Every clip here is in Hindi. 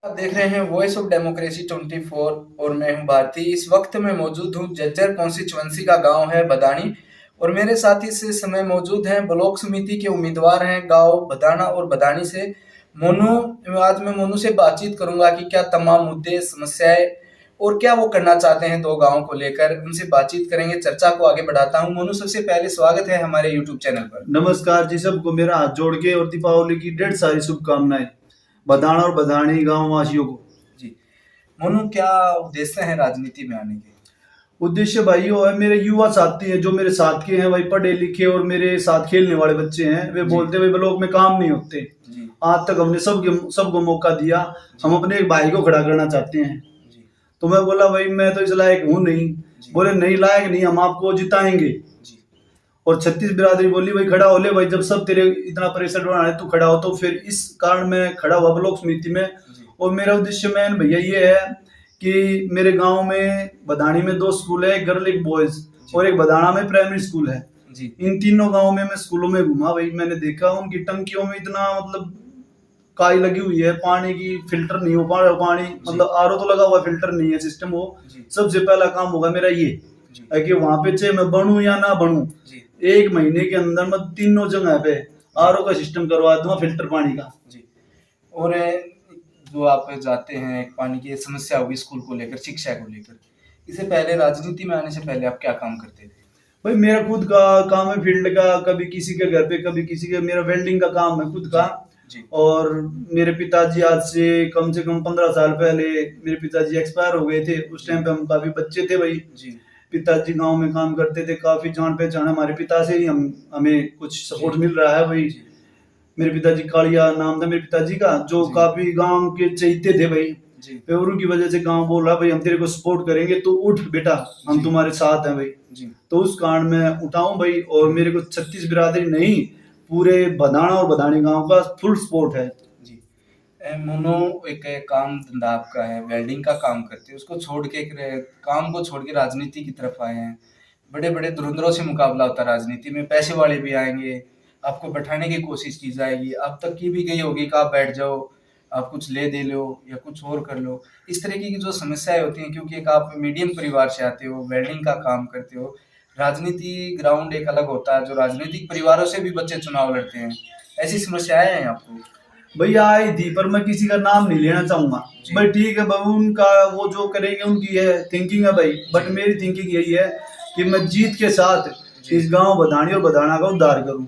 आप देख रहे हैं वॉइस ऑफ डेमोक्रेसी 24 और मैं हूं भारती। इस वक्त मैं मौजूद हूं जज्जर कॉन्स्टिट्यूंसी का गांव है बदानी और मेरे साथ इस समय मौजूद हैं ब्लॉक समिति के उम्मीदवार हैं गांव बदाना और बदानी से मोनू। आज मैं मोनू से बातचीत करूंगा कि क्या तमाम मुद्दे समस्याएं और क्या वो करना चाहते हैं दो गांवों को लेकर। उनसे बातचीत करेंगे, चर्चा को आगे बढ़ाता हूं। मोनू, सबसे पहले स्वागत है हमारे यूट्यूब चैनल पर। नमस्कार जी, सबको मेरा हाथ जोड़ के और दीपावली की ढेर सारी शुभकामनाएं बदाना और बदानी गांव वासियों को। जी मोनू, क्या उद्देश्य है राजनीति में आने के? उद्देश्य भाई वो है, मेरे युवा साथी हैं जो मेरे साथ के हैं भाई, पढ़े लिखे और मेरे साथ खेलने वाले बच्चे हैं। वे बोलते भाई ब्लॉक में काम नहीं होते। आज तक हमने सबको मौका दिया, हम अपने एक भाई को खड़ा करना चाहते हैं। तो मैं बोला भाई मैं तो इस लायक हूँ नहीं। बोले नहीं लायक नहीं, हम आपको जिताएंगे। और 36 बिरादरी बोली भाई खड़ा हो ले भाई, जब सब तेरे इतना प्रेशर बना है तू खड़ा हो। तो फिर इस कारण मैं खड़ा हुआ ब्लॉक समिति में। और मेरा उद्देश्य मैन भैया ये है कि मेरे गांव में बदानी में 2 स्कूल है, एक गर्ल एक बॉयज, और एक बदाना में प्राइमरी स्कूल है। इन तीनों गांवों में मैं स्कूलों में घूमा भाई, मैंने देखा उनकी टंकियों में इतना मतलब काई लगी हुई है, पानी की फिल्टर नहीं हो पा रहा पानी, मतलब आरओ तो लगा हुआ, फिल्टर नहीं है सिस्टम। वो सबसे पहला काम होगा मेरा ये है कि वहां पे चाहे मैं बनूं या ना बनूं, 1 महीने के अंदर मैं तीनों जगह पे आरओ का सिस्टम करवा दूंगा, फिल्टर पानी का। और जो आप जाते हैं, पानी की समस्या होगी स्कूल को लेकर, शिक्षा को लेकर, इससे पहले राजनीति में आने से पहले आप क्या काम करते थे? भाई मेरा खुद का काम है फील्ड का, कभी किसी के घर पे कभी किसी के, मेरा वेल्डिंग का काम है खुद का। और मेरे पिताजी आज से कम 15 साल पहले मेरे पिताजी एक्सपायर हो गए थे। उस टाइम पे हम काफी बच्चे थे भाई। पिताजी गांव में काम करते थे, काफी जान पहचान हमारे पिता से ही हमें कुछ सपोर्ट मिल रहा है भाई। मेरे पिताजी कालिया नाम था मेरे पिताजी का, जो काफी गांव के चहीते थे भाई। और उनकी वजह से गांव बोल रहा भाई हम तेरे को सपोर्ट करेंगे, तो उठ बेटा हम तुम्हारे साथ हैं भाई। तो उस कारण मैं उठाऊं भाई, और मेरे को 36 बिरादरी नहीं, पूरे बदाना और बदानी गांव का फुल सपोर्ट है। मोनो, एक काम धंधा आपका है, वेल्डिंग का काम करते हैं, उसको छोड़ के काम को छोड़ के राजनीति की तरफ आए हैं। बड़े बड़े धुरंधरों से मुकाबला होता है राजनीति में, पैसे वाले भी आएंगे, आपको बैठाने की कोशिश की जाएगी, अब तक की भी गई होगी कि आप बैठ जाओ, आप कुछ ले दे लो या कुछ और कर लो। इस तरीके की जो समस्याएं होती हैं, क्योंकि एक आप मीडियम परिवार से आते हो, वेल्डिंग का काम करते हो, राजनीति ग्राउंड एक अलग होता है, जो राजनीतिक परिवारों से भी बच्चे चुनाव लड़ते हैं, ऐसी समस्याएं हैं आपको? भैया आई थी, पर मैं किसी का नाम नहीं लेना चाहूंगा भाई। ठीक है भाई, उनका वो जो करेंगे उनकी है थिंकिंग है भाई, बट मेरी थिंकिंग यही है कि मैं जीत के साथ इस गांव बदानी और बदाना का उद्धार करूं।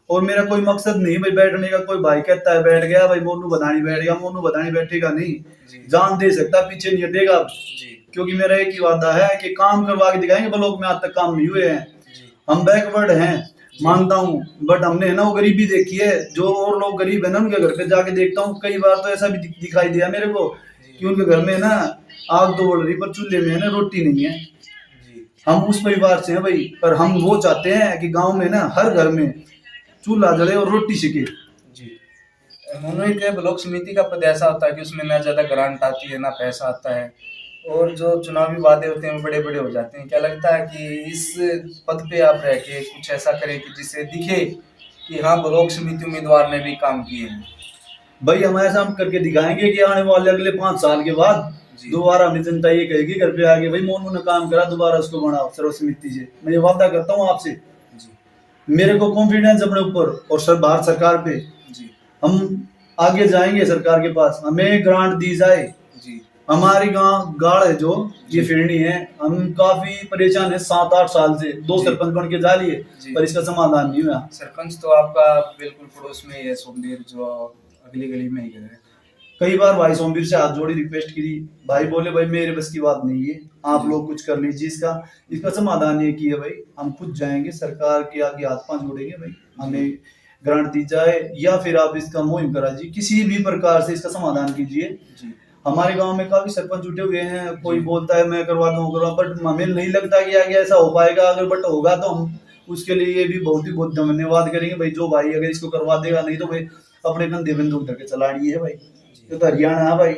और मेरा कोई मकसद नहीं भाई बैठने का। कोई भाई कहता है बैठ गया भाई, मोनू बदानी बैठ गया, मोनू बदानी बैठेगा नहीं, जान दे सकता पीछे नहीं हटेगा। क्योंकि मेरा एक ही वादा है कि काम करवा के दिखाएंगे। ब्लॉक में आज तक काम नहीं हुए हैं, हम बैकवर्ड हैं मानता हूँ, बट हमने है ना वो गरीबी देखी है। जो और लोग गरीब है ना, उनके घर पे जाके देखता हूँ, कई बार तो ऐसा भी दिखाई दिया मेरे को कि उनके घर में ना आग तो बढ़ रही, पर चूल्हे में है ना रोटी नहीं है। हम उस परिवार से हैं भाई, पर हम वो चाहते हैं कि गांव में ना हर घर में चूल्हा जले और रोटी सिके। मनोहित है, ब्लॉक समिति का पद ऐसा होता है कि उसमें ना ज्यादा ग्रांट आती है ना पैसा आता है, और जो चुनावी वादे होते हैं वो बड़े बड़े हो जाते हैं। क्या लगता है कि इस पद पे आप रह के कुछ ऐसा करें कि जिससे दिखे कि हाँ, ब्लॉक समिति उम्मीदवार ने भी काम किए हैं? भाई हम ऐसा हम करके दिखाएंगे कि आने वाले अगले 5 साल के बाद दोबारा हमें जनता ये कहेगी घर पे आके भाई मोनू ने काम करा, दोबारा उसको बनाओ सर्व समिति से। मैं ये वादा करता हूँ आपसे। मेरे को कॉन्फिडेंस अपने ऊपर और भारत सरकार पे। हम आगे जाएंगे सरकार के पास, हमें ग्रांट दी जाए। हमारी गांव गाड़ है जो ये फिरनी है, हम काफी परेशान है 7-8 साल से। 2 सरपंच बन के जा लिए, पर इसका समाधान नहीं हुआ। सरपंच तो आपका बिल्कुल पड़ोस में ही है, सोमवीर, जो अगली गली में ही है। कई बार भाई सोमवीर से हाथ जोड़ी रिक्वेस्ट की, भाई बोले भाई मेरे बस की बात नहीं है, आप लोग कुछ कर लीजिए। इसका समाधान ये किया भाई, हम खुद जाएंगे सरकार के आगे हाथ पांव जोड़ेंगे भाई, हमें ग्रांट दी जाए या फिर आप इसका मुहिम कराइए, किसी भी प्रकार से इसका समाधान कीजिए। हमारे गांव में काफी सरपंच उठे हुए हैं, कोई बोलता है मैं करवा दूं, बट हमें नहीं लगता कि आगे ऐसा हो पाएगा। अगर बट होगा तो हम उसके लिए भी बहुत धन्यवाद करेंगे भाई। जो भाई अगर इसको करवा देगा, नहीं तो भाई अपने कंधे बंदूक धर के चलानी है भाई। तो हरियाणा है भाई,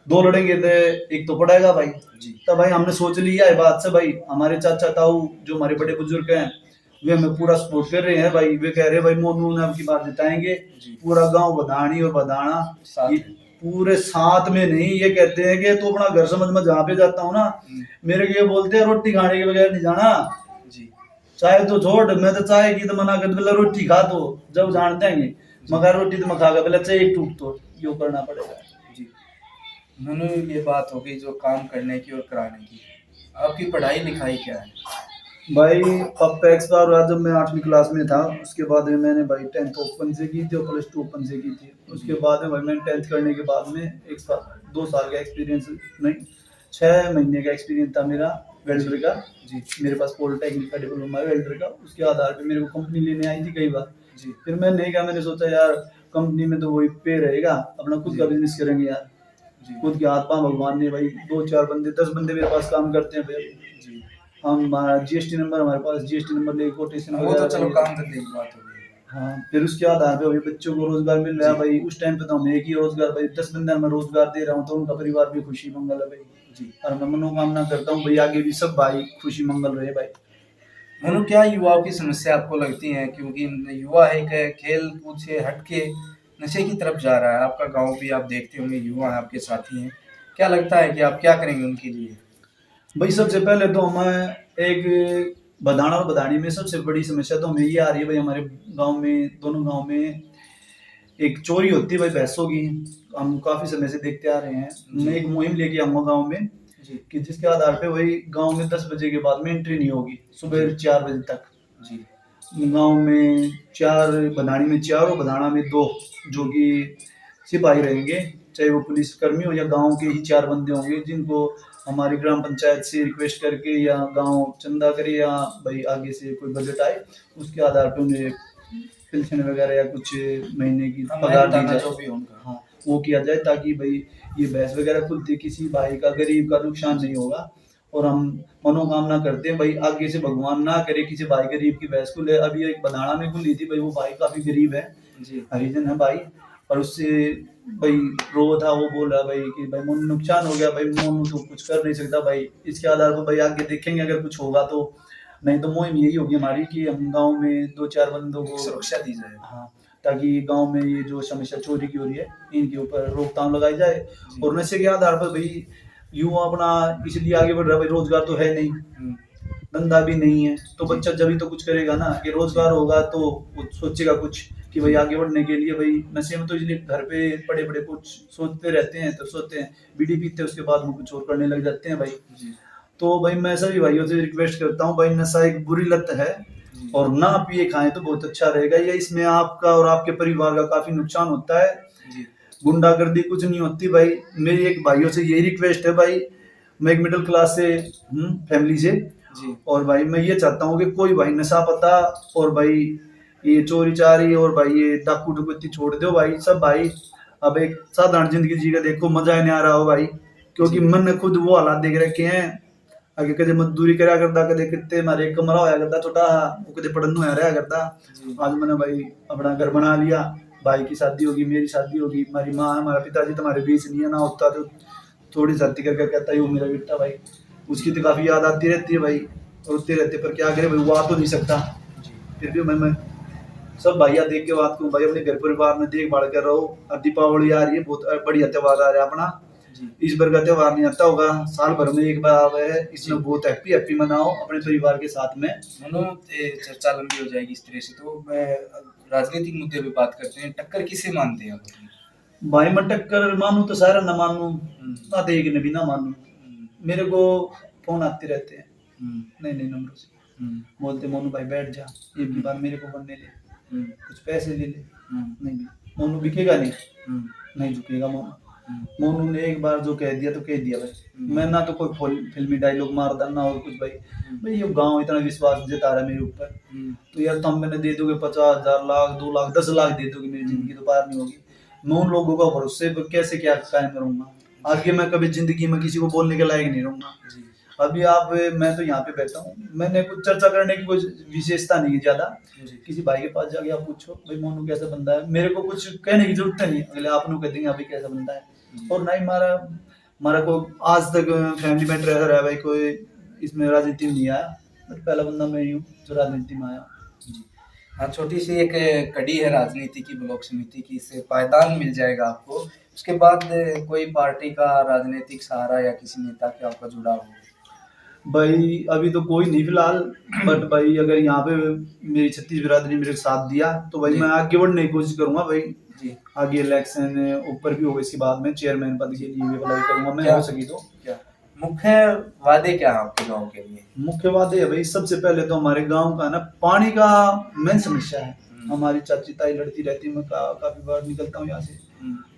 2 लड़ेंगे तो एक तो पड़ेगा भाई। तब भाई हमने सोच लिया है बात से भाई। हमारे चाचा ताऊ जो हमारे बड़े बुजुर्ग हैं, वे हमें पूरा सपोर्ट कर रहे हैं भाई। वे कह रहे हैं भाई मोनू ने आपकी बात जिताएंगे, पूरा गांव बदानी और बदाना पूरे साथ में नहीं, ये कहते हैं कि तू अपना घर समझ, मैं जहाँ पे जाता हूँ ना, मेरे को ये बोलते हैं रोटी खाने के बगैर नहीं जाना, जी चाय तो छोड़, मैं तो चाय की तो मना कर, पहले रोटी खा, तो जब जानते हैं मगर रोटी तो मैं खा पहले चाय एक टूक तो यो करना पड़ेगा। जी। मनु, ये बात हो गई जो काम करने की और कराने की। आपकी पढ़ाई लिखाई क्या है? भाई पापा एक्सपायर हुआ जब मैं 8वीं क्लास में था, उसके बाद में मैंने भाई 10th ओपन से की थी और प्लस 2 ओपन से की थी। उसके बाद में भाई मैंने 10th करने के बाद में 2 साल का एक्सपीरियंस, नहीं 6 महीने का एक्सपीरियंस था मेरा वेल्डर का। जी मेरे पास पॉलिटेक्निक का डिप्लोमा है वेल्डर का, उसके आधार पे मेरे को कंपनी लेने आई थी कई बार। जी फिर मैं नहीं कहा, मैंने सोचा यार कंपनी में तो वही पे रहेगा, अपना खुद का बिजनेस करेंगे यार, जी खुद के हाथ पांव भगवान ने भाई 2-4 बंदे 10 बंदे मेरे पास काम करते हैं भाई। जी। हम जीएसटी नंबर, हमारे पास जीएसटी नंबर लेके कोटेशन वो तो वगैरह चलो भाई। काम धंधे की बात हो गई। हाँ, फिर उसके आधार पे भाई बच्चों को रोजगार मिल रहा है जी भाई। उस टाइम पे तो हम एक ही रोजगार भाई 10 बंदे मैं रोजगार दे रहा हूँ, तो उनका परिवार भी खुशी मंगल है भाई। जी। और मैं मनोकामना करता हूँ भाई आगे भी सब भाई खुशी मंगल रहे भाई। मनु, क्या युवाओं की समस्या आपको लगती है? क्योंकि युवा एक खेल कूद से हट के नशे की तरफ जा रहा है। आपका गांव भी आप देखते होंगे, युवा है आपके साथी हैं। क्या लगता है कि आप क्या करेंगे उनके लिए? भाई सबसे पहले तो हमें एक बदाना और बदानी में सबसे बड़ी समस्या तो हमें ये आ रही है भाई, हमारे गांव में, दोनों गांव में एक चोरी होती है भाई भैंसों की। हम काफी समय से देखते आ रहे हैं। मैं एक मुहिम लेके आऊंगा गांव में जी कि जिसके आधार पे वही गांव में 10 बजे के बाद में एंट्री नहीं होगी, सुबह 4 बजे तक। जी गांव में 4 बधानी में 4 और बधाना में 2 जो कि सिपाही रहेंगे, चाहे वो पुलिस कर्मी हो या गांव के ही 4 बंदे होंगे, जिनको हमारी ग्राम पंचायत से रिक्वेस्ट करके या गांव चंदा करे या भाई आगे से कोई बजट आए, उसके आधार पे उन्हें पेंशन वगैरह या कुछ महीने की पगार दी जाए। जो भी हो उनका। हाँ, वो किया जाए ताकि भाई ये भैंस वगैरह खुलती किसी भाई का, गरीब का नुकसान नहीं होगा। और हम मनोकामना करते हैं भाई आगे से भगवान ना करे किसी भाई गरीब की भैंस खुले। अभी एक बधाना में खुली थी भाई, वो भाई काफी गरीब है, जी हरिजन है भाई, और उससे भाई रो था, वो बोल रहा भाई कि भाई मोनू नुकसान हो गया भाई, मोनू तो कुछ कर नहीं सकता भाई। इसके आधार पर भाई आगे देखेंगे अगर कुछ होगा तो। नहीं तो मुहिम यही होगी हमारी कि हम गांव में 2-4 बंदों को सुरक्षा दी जाए। हाँ, ताकि गांव में ये जो समस्या चोरी की हो रही है इनके ऊपर रोकथाम लगाई जाए। और नशे के आधार पर भाई युवा अपना इसलिए आगे बढ़ रहा है भाई, रोजगार तो है नहीं, धंधा भी नहीं है, तो बच्चा जब ही तो कुछ करेगा ना, कि रोजगार होगा तो वो सोचेगा कुछ कि भाई आगे बढ़ने के लिए। भाई नशे में तो इसलिए घर पे बड़े बड़े कुछ सोचते रहते हैं, तो सोचते हैं बीड़ी पीते हैं, उसके बाद में कुछ और करने लग जाते हैं भाई। जी तो भाई मैं सभी भाइयों से रिक्वेस्ट करता हूँ भाई, नशा एक बुरी लत है, और ना पिए खाएं तो बहुत अच्छा रहेगा। ये इसमें आपका और आपके परिवार का काफी नुकसान होता है। जी गुंडागर्दी कुछ नहीं होती भाई। मेरी एक भाइयों से यही रिक्वेस्ट है भाई, मैं एक मिडिल क्लास से फैमिली से, जी और भाई मैं ये चाहता हूँ कि कोई भाई नशा पता और भाई ये चोरी चारी और भाई ये डाकू डुकती छोड़ दो भाई सब भाई। अब एक साधारण जिंदगी जी का देखो, मजा ही नहीं आ रहा हो भाई, क्योंकि मैंने खुद वो हालात देख रखे हैं। आगे कदे मजदूरी करा करता, कदे कितने मारे कमरा होया करता छोटा, वो कदे पढ़न होया रहा करता। आज मैंने भाई अपना घर बना लिया, भाई की शादी होगी, मेरी शादी होगी, हमारी माँ हमारा पिताजी तुम्हारे बीच नहीं है, ना होता तो थोड़ी शादी करके कहता है वो मेरा बेटा भाई। उसकी तो काफी याद आती रहती है भाई, और उठते रहते, पर क्या करे भाई, वो आ तो नहीं सकता। फिर भी मैं सब भैया देख के बात करूँ भाई, अपने घर परिवार में देखभाल कर रहा हूँ। अब दीपावली आ रही है, बहुत बढ़िया त्योहार आ रहा है अपना। इस बार का त्योहार नहीं आता होगा, साल भर में एक बार आवे है, इसमें बहुत हैप्पी हैप्पी मनाओ अपने परिवार के साथ में। मनो, चर्चा लंबी हो जाएगी इस तरह से, तो मैं राजनीतिक मुद्दे पे बात करते हैं। टक्कर किसे मानते हैं आप अपनी? भाई मैं टक्कर मानू तो सारा ना मानू, ना देख ने भी ना मानू। मेरे को फोन आते रहते हैं नए नए नंबरों से, बोलते मोनू भाई बैठ जा, एक भी बार मेरे को बनने ले, कुछ पैसे ले ले। नहीं भी मोनू बिकेगा नहीं, नहीं झुकेगा मोनू। मोनू ने एक बार जो कह दिया तो कह दिया भाई। मैं ना तो कोई फिल्मी डायलॉग मारदा ना और कुछ भाई। भाई ये गांव इतना विश्वास जता रहा है मेरे ऊपर, तो यार तुम मैंने दे दोगे 50,000 लाख 2 लाख 10 लाख दे दोगे, मेरी जिंदगी तो पार नहीं होगी। मैं उन लोगों का भरोसे पर कैसे क्या कायम करूंगा? आगे मैं कभी जिंदगी में किसी को बोलने के लायक नहीं रहूंगा। अभी आप, मैं तो यहाँ पे बैठा हूँ, मैंने कुछ चर्चा करने की कोई विशेषता नहीं है ज्यादा। किसी भाई के पास जाके आप पूछो भाई मोनू कैसा बंदा है, मेरे को कुछ कहने की जरूरत नहीं है, अगले आप लोग कह देंगे अभी कैसा बंदा है। और ना ही हमारा हमारा को आज तक फैमिली में रह रहा है भाई, कोई इसमें राजनीति में नहीं आया, पहला बंदा मैं ही हूँ जो राजनीति में आया। हाँ, छोटी सी एक कड़ी है राजनीति की, ब्लॉक समिति की, इससे पायदान मिल जाएगा आपको। उसके बाद कोई पार्टी का राजनीतिक सहारा या किसी नेता के आपका जुड़ाव हो? भाई अभी तो कोई नहीं फिलहाल, बट भाई अगर यहाँ पे मेरी छत्तीस बिरादरी मेरे साथ दिया तो भाई जी। मैं आगे बढ़ने की कोशिश करूंगा भाई। जी। आगे इलेक्शन ऊपर भी होगा, इसके बाद में चेयरमैन पद के लिए भी अप्लाई करूंगा मैं, क्या हो सकी तो। क्या मुख्य वादे क्या हैं आपके गांव के लिए? मुख्य बात है भाई, सबसे पहले तो हमारे गांव का ना पानी का मेन समस्या है। हमारी चाची ताई लड़ती रहती है, मैं काफी बार निकलता हूँ यहाँ से,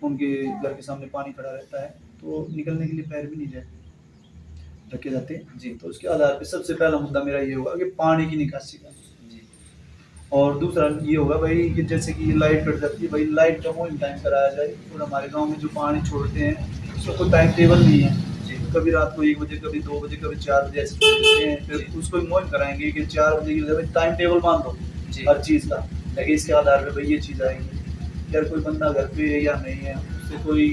उनके घर के सामने पानी खड़ा रहता है, तो निकलने के लिए पैर भी नहीं रखे जाते जी। तो उसके आधार पे सबसे पहला मुद्दा मेरा ये होगा कि पानी की निकासी का। जी। और दूसरा ये होगा भाई कि जैसे कि लाइट कट जाती है भाई, लाइट का वो टाइम कराया जाए। और हमारे गांव में जो पानी छोड़ते हैं उसका कोई टाइम टेबल नहीं है, कभी रात को 1 बजे, कभी 2 बजे, कभी 4 बजे ऐसे छोड़ते हैं। फिर उसको मुहिम कराएंगे कि 4 बजे की टाइम टेबल मान दो हर चीज़ का, लेकिन इसके आधार पे भाई ये चीज़ आएगी। यार कोई बंदा घर पे है या नहीं है, उससे कोई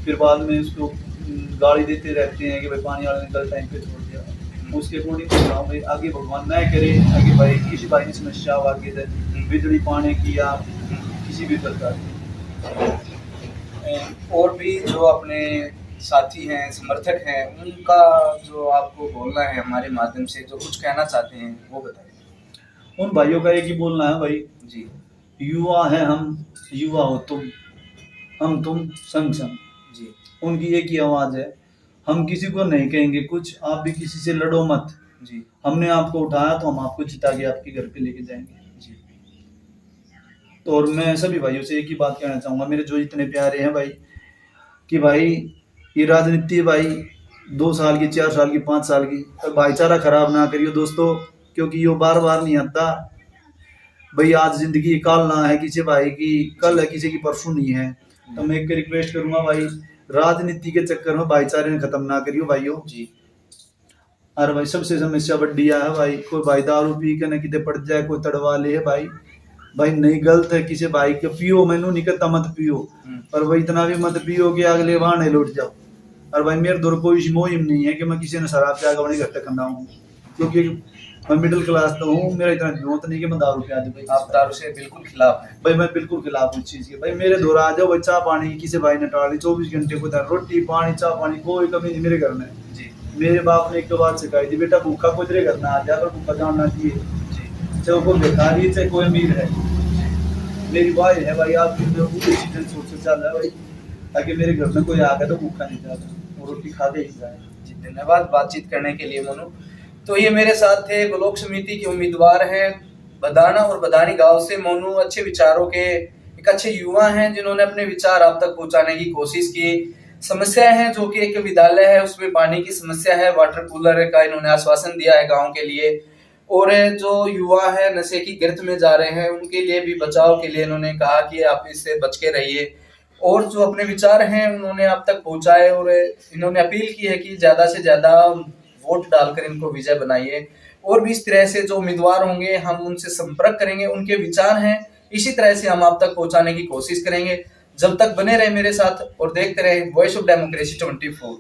फिर बाद में उसको गाली देते रहते हैं कि भाई पानी वाले ने गलत टाइम पे छोड़ दिया। उसके अकॉर्डिंग तो गाँव में आगे भगवान न करे आगे भाई किसी भाई की समस्या हो आगे से बिजली पानी की या किसी भी प्रकार की। और भी जो अपने साथी हैं, समर्थक हैं, उनका जो आपको बोलना है हमारे माध्यम से, जो कुछ कहना चाहते हैं वो बताइए। उन भाइयों का एक ही बोलना है भाई, जी। युवा है हम, युवा हो तुम, हम तुम संग संग। जी। उनकी एक ही आवाज है, हम किसी को नहीं कहेंगे कुछ, आप भी किसी से लड़ो मत। जी। हमने आपको उठाया तो हम आपको जिता के आपके घर पे लेके जाएंगे। जी। तो और मैं सभी भाइयों से एक ही बात कहना चाहूंगा, मेरे जो इतने प्यारे हैं भाई, कि भाई ये राजनीति भाई 2 साल की, 4 साल की, 5 साल की, भाईचारा खराब ना करियो दोस्तों, क्योंकि ये बार बार नहीं आता भाई। आज जिंदगी कल ना है किसी भाई की, कल है किसी की, परसों नहीं है। तो मैं एक रिक्वेस्ट करूंगा भाई, राजनीति के चक्कर में भाईचारे ने खत्म ना करियो भाइयों जी। अरे भाई सबसे समस्या बड़ी है भाई, कोई भाई दारू पी के न किते पड़ जाए, कोई तड़वा ले भाई, भाई नहीं गलत है किसी भाई के पियो, मैनू नहीं कहता मत पियो, पर भाई इतना भी मत पियो कि अगले बहाने लौट जाओ। और भाई मेरे दौर कोई मुहिम नहीं है कि मैं किसी ने शराब पिया अपने घर तक करना हूँ, क्योंकि मैं मिडिल क्लास तो हूँ, मेरा इतना हिम्मत नहीं कि मैं दारू पिया दूं भाई। आप दारू से बिल्कुल खिलाफ हैं? भाई मैं बिल्कुल खिलाफ उस चीज के भाई, मेरे दौर आ जाओ भाई, चाह पानी किसी भाई ने टाली 24 घंटे को रोटी पानी चाह पानी कोई कमी नहीं मेरे घर में। जी। मेरे बाप ने एक तो बात सिखाई थी, बेटा भूखा को तेरे घर ना आ जाए, पर भूखा जानना चाहिए, चाहे वो कोई भिखारी चाहे कोई अमीर है। मेरी भाई है भाई, आप पूरी चीजें सोच से चल रहा है भाई, ताकि मेरे घर में कोई आ गया तो भूखा नहीं जाता, वो रोटी खा के ही जाए। जी, धन्यवाद बातचीत करने के लिए मोनू। तो ये मेरे साथ थे ब्लॉक समिति के उम्मीदवार हैं बदाना और बदानी गांव से मोनू। अच्छे विचारों के एक अच्छे युवा हैं जिन्होंने अपने विचार आप तक पहुंचाने की कोशिश की। समस्याएं हैं जो कि एक विद्यालय है उसमें पानी की समस्या है, वाटर कूलर का इन्होंने आश्वासन दिया है गांव के लिए। और जो युवा है नशे की गिरफ्त में जा रहे हैं उनके लिए भी बचाव के लिए इन्होंने कहा कि आप इससे बच के रहिए। और जो अपने विचार हैं उन्होंने आप तक पहुंचाए और इन्होंने अपील की है कि ज्यादा से ज्यादा वोट डालकर इनको विजय बनाइए। और भी इस तरह से जो उम्मीदवार होंगे हम उनसे संपर्क करेंगे, उनके विचार हैं इसी तरह से हम आप तक पहुंचाने की कोशिश करेंगे। जब तक बने रहे मेरे साथ और देखते रहे वॉइस ऑफ डेमोक्रेसी 24।